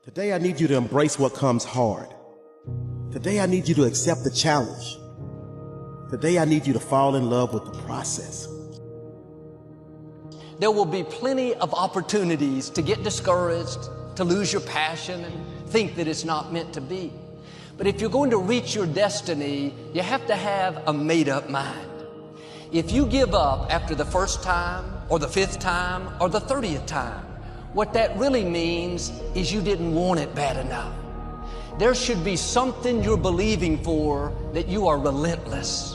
Today I need you to embrace what comes hard. Today I need you to accept the challenge. Today I need you to fall in love with the process. There will be plenty of opportunities to get discouraged, to lose your passion and think that it's not meant to be. But if you're going to reach your destiny, you have to have a made-up mind. If you give up after the first time, or the 5th time, or the 30th time, what that really means is you didn't want it bad enough. There should be something you're believing for that you are relentless.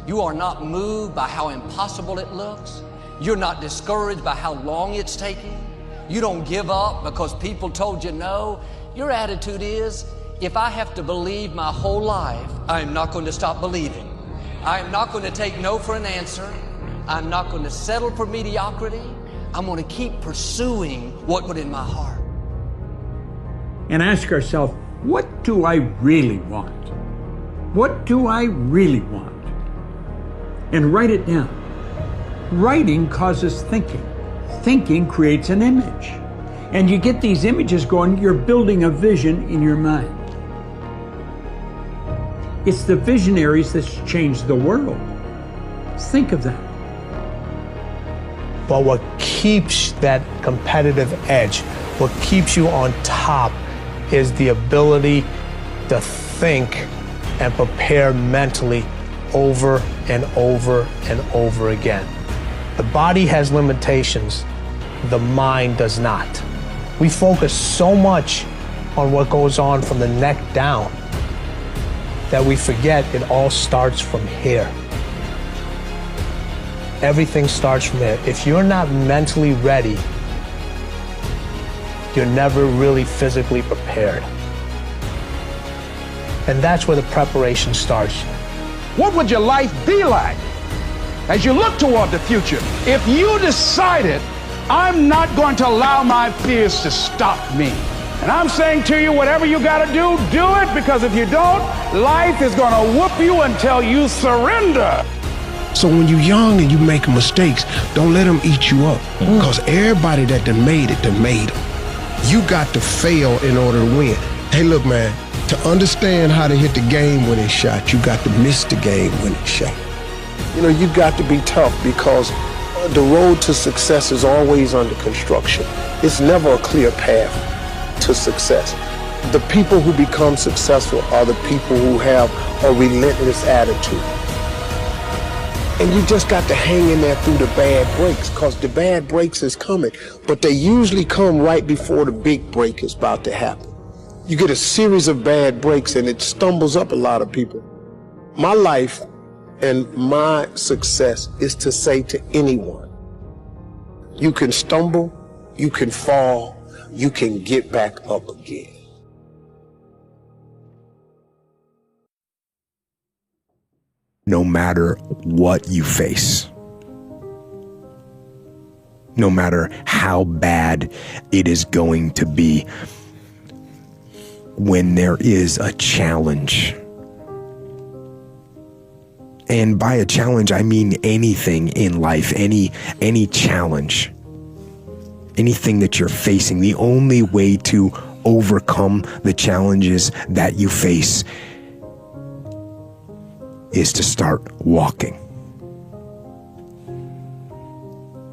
You are not moved by how impossible it looks. You're not discouraged by how long it's taking. You don't give up because people told you no. Your attitude is, if I have to believe my whole life, I am not going to stop believing. I am not going to take no for an answer. I'm not going to settle for mediocrity. I'm going to keep pursuing what put in my heart. And ask ourselves, what do I really want? What do I really want? And write it down. Writing causes thinking. Thinking creates an image. And you get these images going, you're building a vision in your mind. It's the visionaries that's changed the world. Think of that. But what keeps that competitive edge, what keeps you on top, is the ability to think and prepare mentally over and over and over again. The body has limitations, the mind does not. We focus so much on what goes on from the neck down that we forget it all starts from here. Everything starts from there. If you're not mentally ready, you're never really physically prepared. And that's where the preparation starts. What would your life be like as you look toward the future if you decided, I'm not going to allow my fears to stop me? And I'm saying to you, whatever you got to do it, because if you don't, life is going to whoop you until you surrender. So when you're young and you make mistakes, don't let them eat you up. Because everybody that done made it, done made them. You got to fail in order to win. Hey, look, man, to understand how to hit the game-winning shot, you got to miss the game-winning shot. You know, you got to be tough because the road to success is always under construction. It's never a clear path to success. The people who become successful are the people who have a relentless attitude. And you just got to hang in there through the bad breaks, because the bad breaks is coming. But they usually come right before the big break is about to happen. You get a series of bad breaks and it stumbles up a lot of people. My life and my success is to say to anyone, you can stumble, you can fall, you can get back up again. No matter what you face, no matter how bad it is going to be, when there is a challenge, and by a challenge I mean anything in life, any challenge, anything that you're facing, the only way to overcome the challenges that you face is to start walking.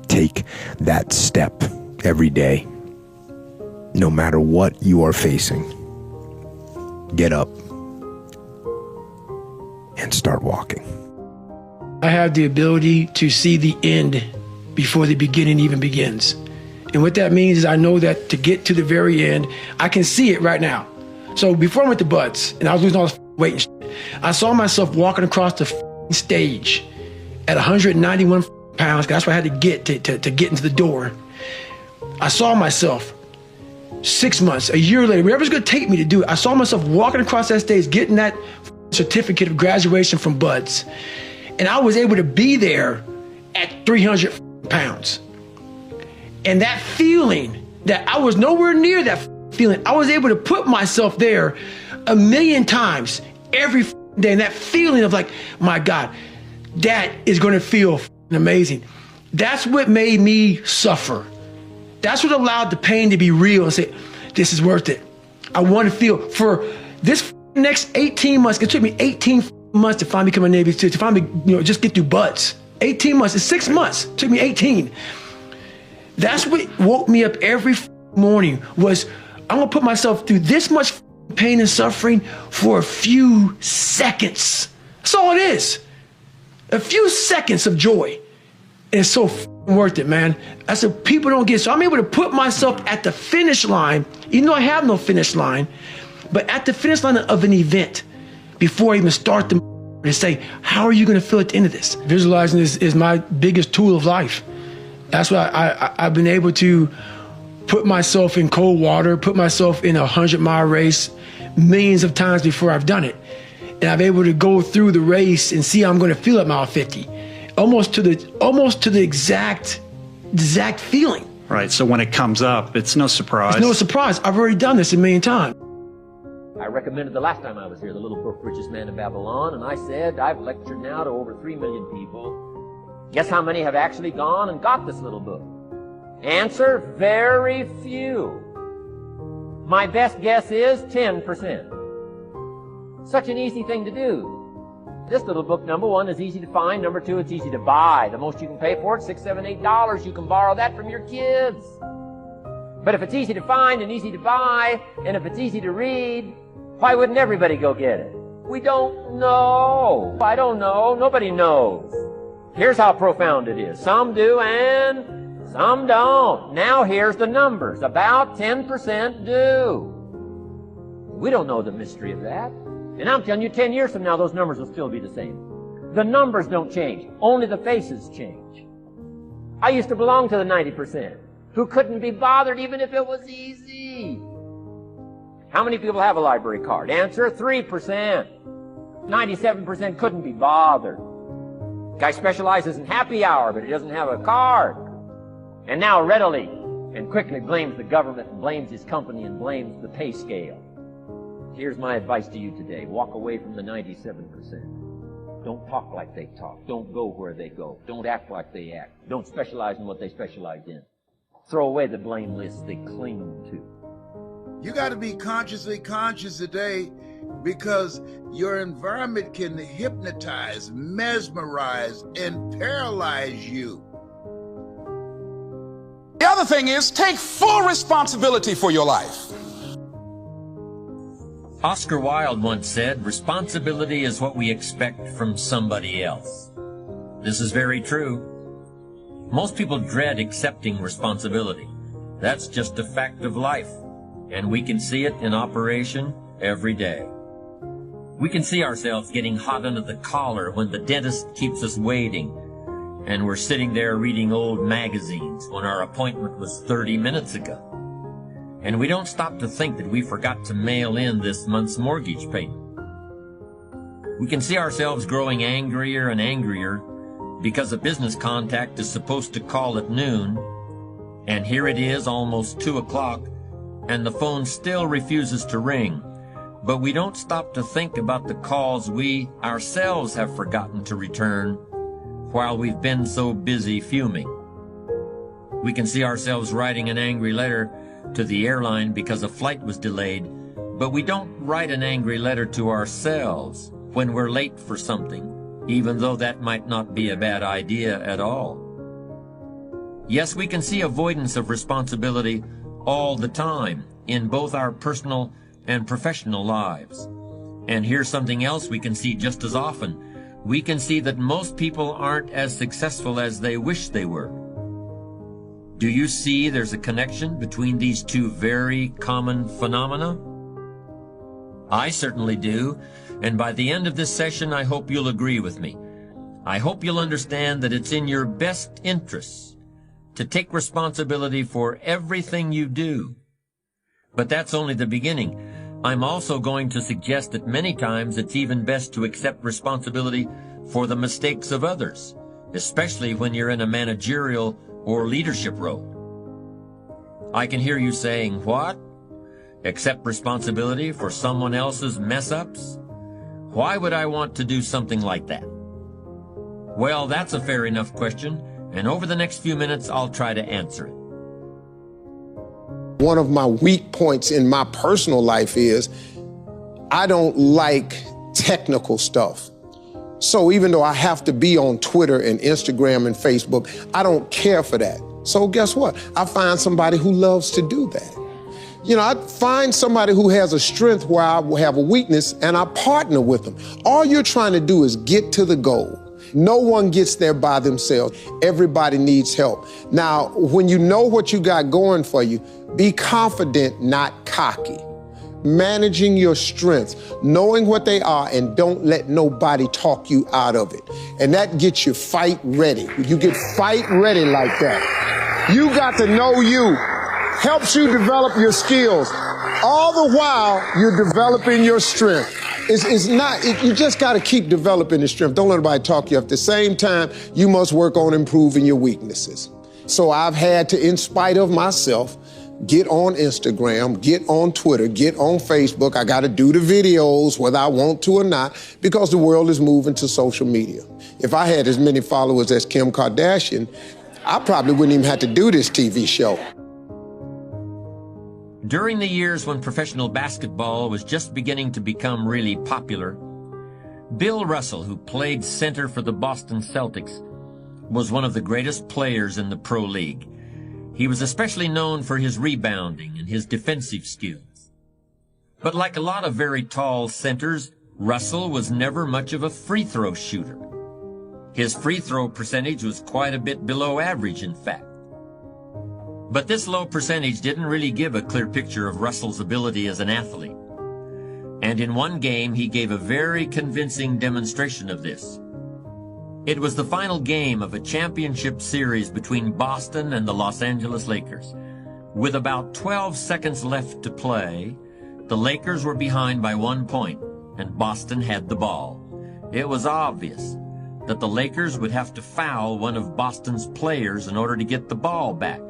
Take that step every day, no matter what you are facing. Get up and start walking. I have the ability to see the end before the beginning even begins. And what that means is I know that to get to the very end, I can see it right now. So before I went to Buds and I was losing all this weight and shit, I saw myself walking across the stage at 191 pounds. That's what I had to get to get into the door. I saw myself 6 months, a year later, whatever's going to take me to do it. I saw myself walking across that stage, getting that certificate of graduation from Buds. And I was able to be there at 300 pounds. And that feeling that I was nowhere near that feeling, I was able to put myself there 1,000,000 times every day. And that feeling of like, my God, that is going to feel amazing. That's what made me suffer. That's what allowed the pain to be real and say, this is worth it. I want to feel for this next 18 months. It took me 18 months to finally become a Navy SEAL, to finally, just get through butts. 18 months. It's 6 months. It took me 18. That's what woke me up every morning was I'm going to put myself through this much pain and suffering for a few seconds. That's all it is. A few seconds of joy. And it's so worth it, man. That's what people don't get. So I'm able to put myself at the finish line, even though I have no finish line, but at the finish line of an event before I even start the to say, how are you going to feel at the end of this? Visualizing is my biggest tool of life. That's why I've been able to put myself in cold water, put myself in a 100-mile race millions of times before I've done it. And I'm able to go through the race and see how I'm going to feel at mile 50, almost to the exact feeling. Right. So when it comes up, it's no surprise. It's no surprise. I've already done this a million times. I recommended the last time I was here, the little book, Richest Man in Babylon, and I said, I've lectured now to over 3 million people. Guess how many have actually gone and got this little book? Answer, very few. My best guess is 10%. Such an easy thing to do. This little book, number one, is easy to find. Number two, it's easy to buy. The most you can pay for it, $6, $7, $8. You can borrow that from your kids. But if it's easy to find and easy to buy, and if it's easy to read, why wouldn't everybody go get it? We don't know. I don't know. Nobody knows. Here's how profound it is. Some do and some don't. Now here's the numbers. About 10% do. We don't know the mystery of that. And I'm telling you, 10 years from now, those numbers will still be the same. The numbers don't change. Only the faces change. I used to belong to the 90% who couldn't be bothered even if it was easy. How many people have a library card? Answer, 3%. 97% couldn't be bothered. Guy specializes in happy hour, but he doesn't have a card. And now readily and quickly blames the government and blames his company and blames the pay scale. Here's my advice to you today. Walk away from the 97%. Don't talk like they talk. Don't go where they go. Don't act like they act. Don't specialize in what they specialize in. Throw away the blame lists they cling to. You got to be consciously conscious today because your environment can hypnotize, mesmerize, and paralyze you. The other thing is, take full responsibility for your life. Oscar Wilde once said, responsibility is what we expect from somebody else. This is very true. Most people dread accepting responsibility. That's just a fact of life, and we can see it in operation every day. We can see ourselves getting hot under the collar when the dentist keeps us waiting, and we're sitting there reading old magazines when our appointment was 30 minutes ago. And we don't stop to think that we forgot to mail in this month's mortgage payment. We can see ourselves growing angrier and angrier because a business contact is supposed to call at noon, and here it is almost 2 o'clock, and the phone still refuses to ring. But we don't stop to think about the calls we ourselves have forgotten to return while we've been so busy fuming. We can see ourselves writing an angry letter to the airline because a flight was delayed, but we don't write an angry letter to ourselves when we're late for something, even though that might not be a bad idea at all. Yes, we can see avoidance of responsibility all the time in both our personal and professional lives. And here's something else we can see just as often. We can see that most people aren't as successful as they wish they were. Do you see there's a connection between these two very common phenomena? I certainly do, and by the end of this session, I hope you'll agree with me. I hope you'll understand that it's in your best interests to take responsibility for everything you do. But that's only the beginning. I'm also going to suggest that many times it's even best to accept responsibility for the mistakes of others, especially when you're in a managerial or leadership role. I can hear you saying, what? Accept responsibility for someone else's mess-ups? Why would I want to do something like that? Well, that's a fair enough question, and over the next few minutes, I'll try to answer it. one of my weak points in my personal life is I don't like technical stuff. So even though I have to be on Twitter and Instagram and Facebook, I don't care for that. So guess what? I find somebody who loves to do that. You know, I find somebody who has a strength where I have a weakness, and I partner with them. All you're trying to do is get to the goal. No one gets there by themselves. Everybody needs help. Now, when you know what you got going for you, be confident, not cocky. Managing your strengths, knowing what they are, and don't let nobody talk you out of it. And that gets you fight ready. You get fight ready like that. You got to know you. Helps you develop your skills. All the while, you're developing your strength. You just got to keep developing the strength. Don't let anybody talk you up. At the same time, you must work on improving your weaknesses. So I've had to, in spite of myself, get on Instagram, get on Twitter, get on Facebook. I got to do the videos whether I want to or not, because the world is moving to social media. If I had as many followers as Kim Kardashian, I probably wouldn't even have to do this TV show. During the years when professional basketball was just beginning to become really popular, Bill Russell, who played center for the Boston Celtics, was one of the greatest players in the pro league. He was especially known for his rebounding and his defensive skills. But like a lot of very tall centers, Russell was never much of a free throw shooter. His free throw percentage was quite a bit below average, in fact. But this low percentage didn't really give a clear picture of Russell's ability as an athlete. And in one game, he gave a very convincing demonstration of this. It was the final game of a championship series between Boston and the Los Angeles Lakers. With about 12 seconds left to play, the Lakers were behind by 1 point, and Boston had the ball. It was obvious that the Lakers would have to foul one of Boston's players in order to get the ball back.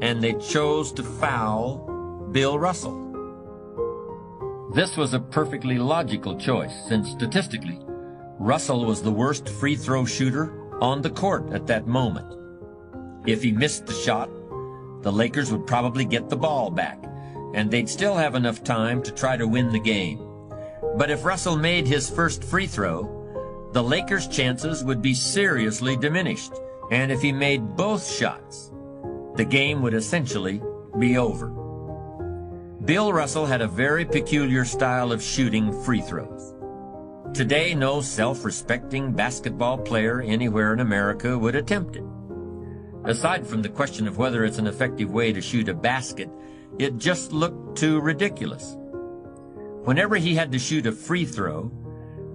And they chose to foul Bill Russell. This was a perfectly logical choice, since statistically, Russell was the worst free throw shooter on the court at that moment. If he missed the shot, the Lakers would probably get the ball back, and they'd still have enough time to try to win the game. But if Russell made his first free throw, the Lakers' chances would be seriously diminished, and if he made both shots, the game would essentially be over. Bill Russell had a very peculiar style of shooting free throws. Today, no self-respecting basketball player anywhere in America would attempt it. Aside from the question of whether it's an effective way to shoot a basket, it just looked too ridiculous. Whenever he had to shoot a free throw,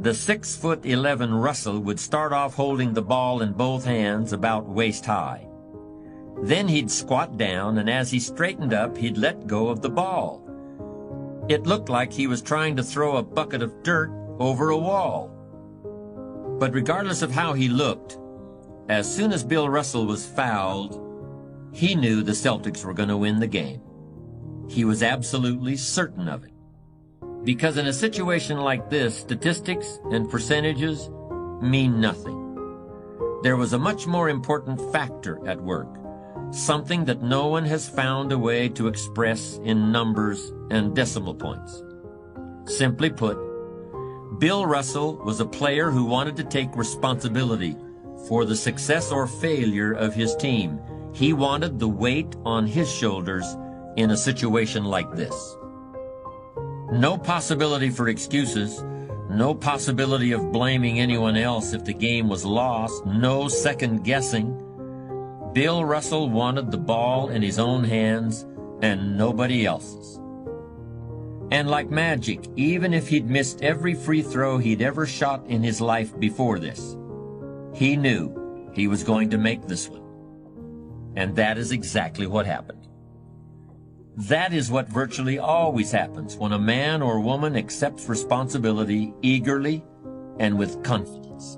the 6'11" Russell would start off holding the ball in both hands about waist high. Then he'd squat down, and as he straightened up, he'd let go of the ball. It looked like he was trying to throw a bucket of dirt over a wall. But regardless of how he looked, as soon as Bill Russell was fouled, he knew the Celtics were going to win the game. He was absolutely certain of it. Because in a situation like this, statistics and percentages mean nothing. There was a much more important factor at work, something that no one has found a way to express in numbers and decimal points. Simply put, Bill Russell was a player who wanted to take responsibility for the success or failure of his team. He wanted the weight on his shoulders in a situation like this. No possibility for excuses, no possibility of blaming anyone else if the game was lost, no second guessing. Bill Russell wanted the ball in his own hands and nobody else's. And like magic, even if he'd missed every free throw he'd ever shot in his life before this, he knew he was going to make this one. And that is exactly what happened. That is what virtually always happens when a man or woman accepts responsibility eagerly and with confidence.